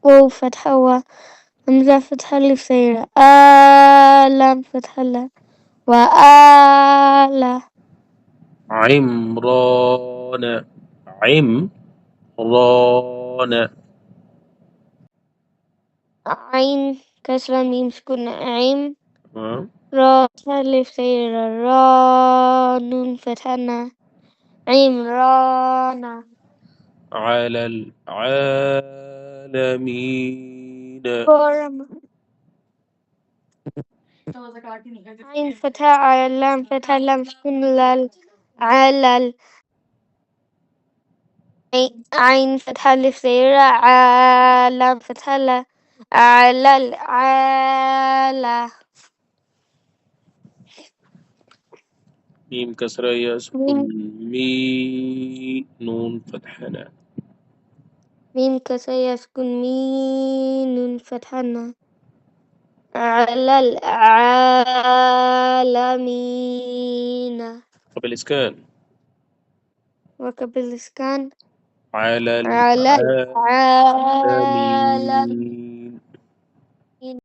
واو فتحة همزة فتحة ألف سيرة لام فتحة لا وآلة عمران عمران عين كسرة ميم سكون عين تمام. را ألف سيرة را نون فتحة نا عمران على العالمين عين فتحة على لام فتحة لام سكون لال على عين فتحة ألف سيرة لام فتحة لا على العالة ميم كسرة يا سكون مي نون فتحنا ميم كسرة يسكن ميم نون فتحة نا على العالمين قبل إسكان وقبل الإسكان على على العالمين العالمين